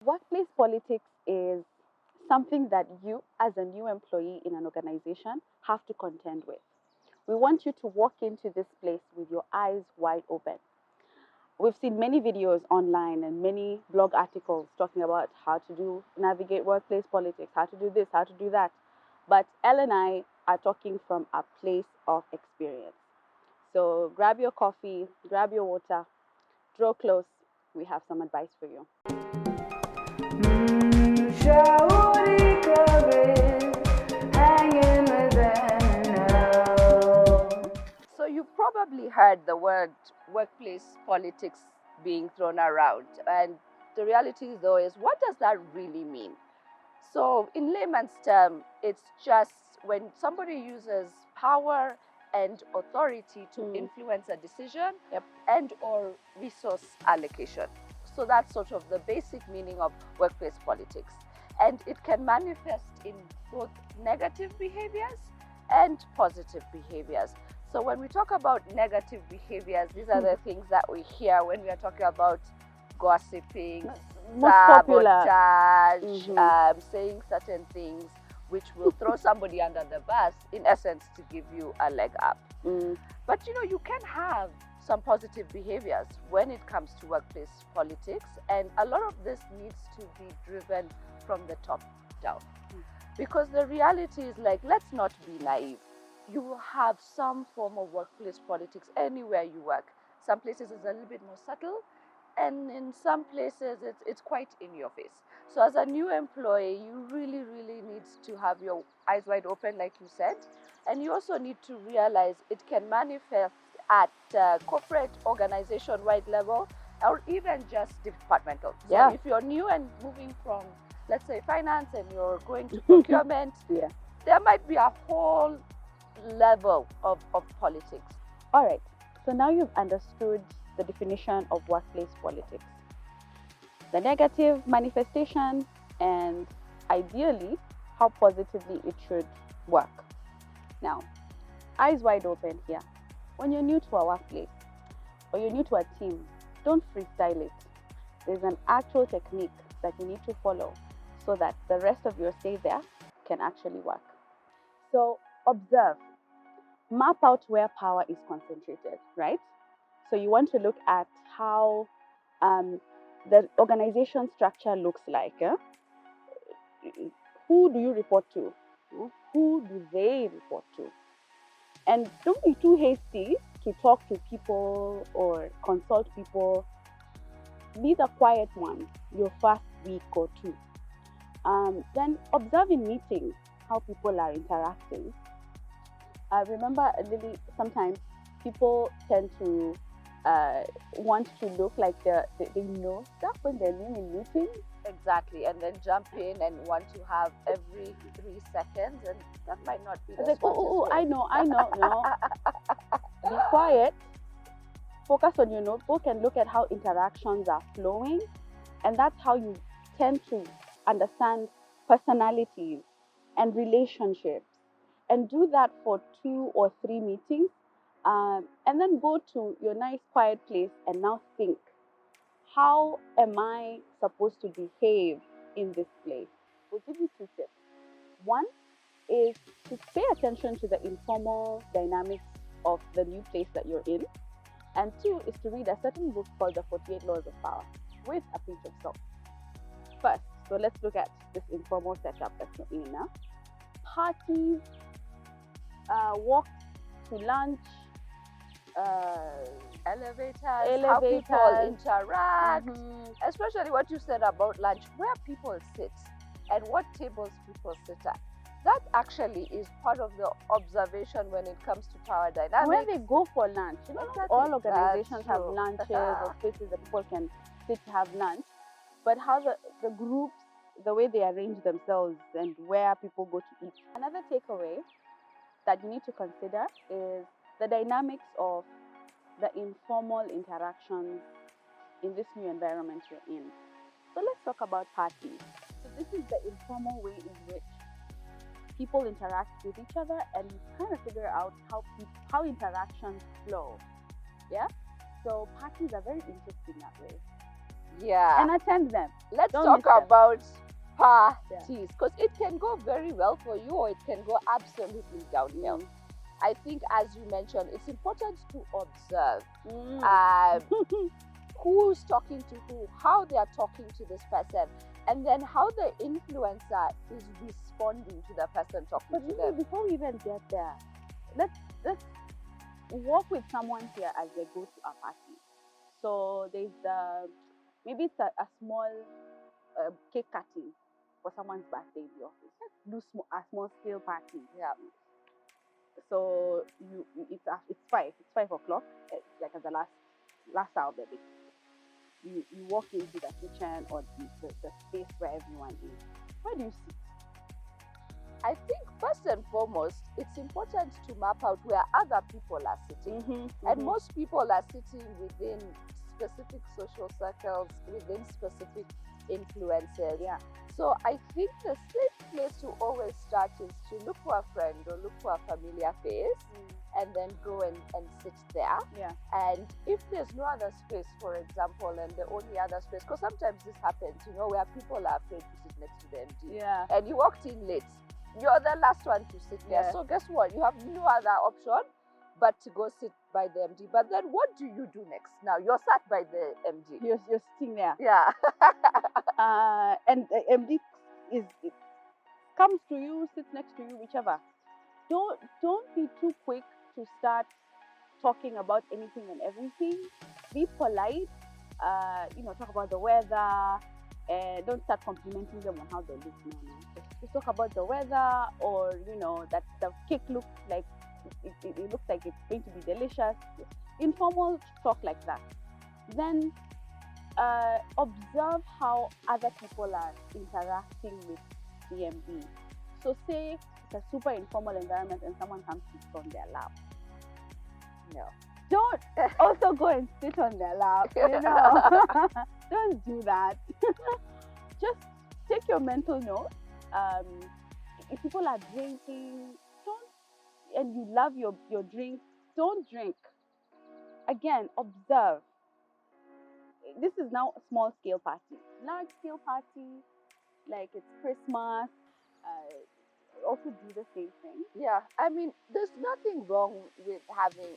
Workplace politics is something that you, as a new employee in an organization, have to contend with. We want you to walk into this place with your eyes wide open. We've seen many videos online and many blog articles talking about how to navigate workplace politics, how to do this, how to do that. But Elle and I are talking from a place of experience. So grab your coffee, grab your water, draw close. We have some advice for you. Mshauri careers, hanging with them now. So you probably heard the word workplace politics being thrown around. And the reality though is, what does that really mean? So in layman's term, it's just when somebody uses power and authority to influence a decision and or resource allocation. So that's sort of the basic meaning of workplace politics. And it can manifest in both negative behaviors and positive behaviors. So when we talk about negative behaviors, these are the things that we hear when we are talking about gossiping, sabotage, saying certain things which will throw somebody under the bus, in essence, to give you a leg up. But you can have some positive behaviors when it comes to workplace politics, and a lot of this needs to be driven from the top down. Because the reality is, like, let's not be naive. You will have some form of workplace politics anywhere you work. Some places it's a little bit more subtle, and in some places it's quite in your face. So as a new employee, you really need to have your eyes wide open, like you said, and you also need to realize it can manifest at corporate organization-wide level, or even just departmental. So if you're new and moving from, let's say, finance, and you're going to procurement, there might be a whole level of politics. All right, so now you've understood the definition of workplace politics, the negative manifestation, and ideally how positively it should work. Now, eyes wide open here. When you're new to a workplace or you're new to a team, don't freestyle it. There's an actual technique that you need to follow so that the rest of your stay there can actually work. So observe, map out where power is concentrated, right? So you want to look at how the organization structure looks like. Who do you report to? Who do they report to? And don't be too hasty to talk to people or consult people. Be the quiet one your first week or two. Then observe in meetings how people are interacting. Remember, Lily, sometimes people tend to want to look like they know stuff when they're new in meetings. Exactly, and then jump in and want to have every 3 seconds, and that might not be the like, I know, no. Be quiet, focus on your notebook and look at how interactions are flowing, and that's how you tend to understand personalities and relationships, and do that for 2 or 3 meetings, and then go to your nice quiet place and now think, how am I supposed to behave in this place? We'll give you 2 tips. One is to pay attention to the informal dynamics of the new place that you're in. And 2 is to read a certain book called The 48 Laws of Power with a pinch of salt. First, so let's look at this informal setup that you're in now. Parties, walk to lunch, elevators, how people interact, especially what you said about lunch, where people sit and what tables people sit at. That actually is part of the observation when it comes to power dynamics. Where they go for lunch. Not all organizations have lunches or places that people can sit to have lunch, but how the groups, the way they arrange themselves and where people go to eat. Another takeaway that you need to consider is the dynamics of the informal interactions in this new environment you're in. So let's talk about parties. So this is the informal way in which people interact with each other, and kind of figure out how interactions flow. Yeah? So parties are very interesting that way. Yeah. and attend them. Let's Don't talk miss them. about parties, because it can go very well for you or it can go absolutely downhill. I think, as you mentioned, it's important to observe who's talking to who, how they are talking to this person, and then how the influencer is responding to the person talking But to them. before we even get there, let's walk with someone here as they go to a party. So there's maybe it's a small cake cutting for someone's birthday in the office. Let's do a small scale party. Yeah. So it's 5 o'clock. It's like at the last hour of the day. You walk into the kitchen or the space where everyone is. Where do you sit? I think first and foremost, it's important to map out where other people are sitting. And most people are sitting within specific social circles, within specific influences. Yeah. So I think the safe place to always start is to look for a friend or look for a familiar face and then go and sit there. Yeah. And if there's no other space, for example, and the only other space, because sometimes this happens, where people are afraid to sit next to the MD. Yeah. And you walked in late. You're the last one to sit there. Yeah. So guess what? You have no other option but to go sit by the MD. But then what do you do next? Now you're sat by the MD. You're sitting there. Yeah. And the MD comes to you, sits next to you, whichever. Don't be too quick to start talking about anything and everything. Be polite. Talk about the weather. Don't start complimenting them on how they look. No. Just talk about the weather, or that the cake looks like it looks like it's going to be delicious. Informal talk like that. Then observe how other people are interacting with the MD. So say it's a super informal environment and someone comes to sit on their lap. No. Don't also go and sit on their lap, Don't do that. Just take your mental note. If people are drinking, and you love your drink, don't drink. Again, observe. This is now a small scale party. Large scale party, like it's Christmas, also do the same thing. Yeah, I mean, there's nothing wrong with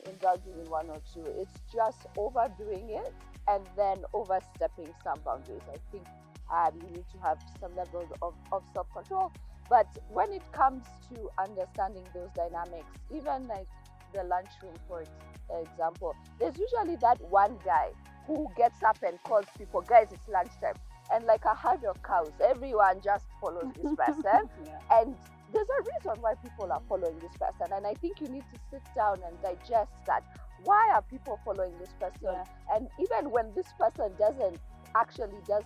indulging in one or two. It's just overdoing it and then overstepping some boundaries. I think you need to have some level of self-control. But when it comes to understanding those dynamics, even like the lunchroom, for example, there's usually that one guy who gets up and calls people, guys, it's lunchtime. And like a herd of cows, everyone just follows this person. Yeah. And there's a reason why people are following this person. And I think you need to sit down and digest that. Why are people following this person? Yeah. And even when this person does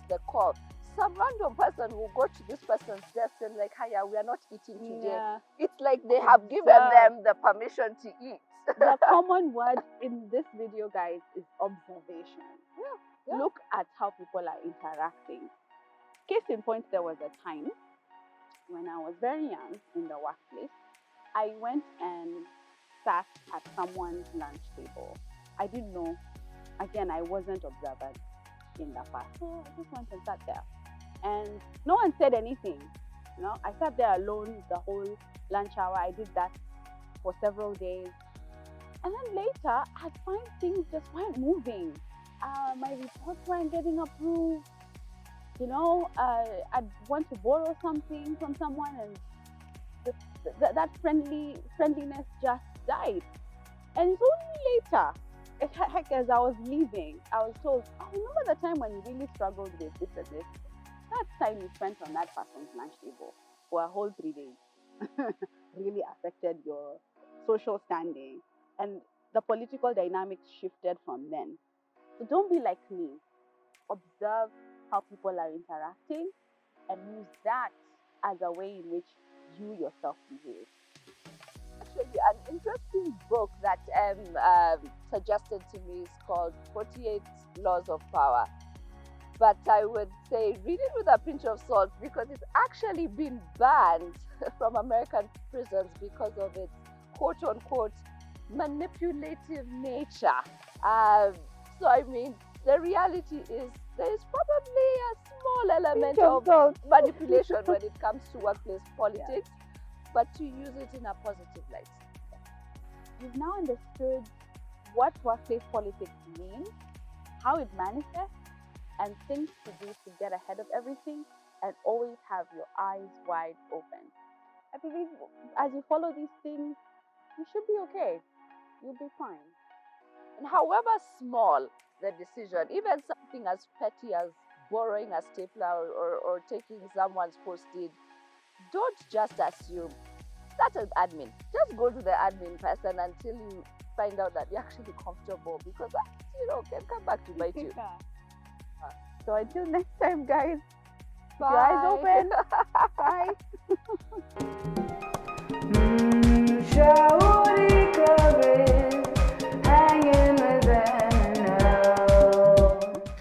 the call, some random person will go to this person's desk and like, hiya, we are not eating today. Yeah. It's like they have given them the permission to eat. The common word in this video, guys, is observation. Yeah. Look at how people are interacting. Case in point, there was a time when I was very young in the workplace. I went and sat at someone's lunch table. I didn't know. Again, I wasn't observant in the past. So I just went and sat there. And no one said anything. I sat there alone the whole lunch hour. I did that for several days. And then later, I'd find things just weren't moving. My reports weren't getting approved. I'd want to borrow something from someone, and that friendliness just died. And it's only later, as I was leaving, I was told, I remember the time when you really struggled with this and this. That time you spent on that person's lunch table for a whole 3 days really affected your social standing. And the political dynamics shifted from then. So don't be like me. Observe how people are interacting and use that as a way in which you yourself behave. Actually, an interesting book that suggested to me is called 48 Laws of Power. But I would say read it with a pinch of salt, because it's actually been banned from American prisons because of its quote-unquote manipulative nature. So I mean, the reality is there is probably a small element Pinch of of salt. manipulation when it comes to workplace politics, but to use it in a positive light. You've now understood what workplace politics means, how it manifests, and things to do to get ahead of everything and always have your eyes wide open. I believe as you follow these things, you should be okay. You'll be fine. And however small the decision, even something as petty as borrowing a stapler or taking someone's post-it, don't just assume. Start with admin. Just go to the admin person until you find out that you're actually comfortable, because that, can come back to bite you. So until next time, guys, keep Bye. your eyes open. Bye. Mshauri.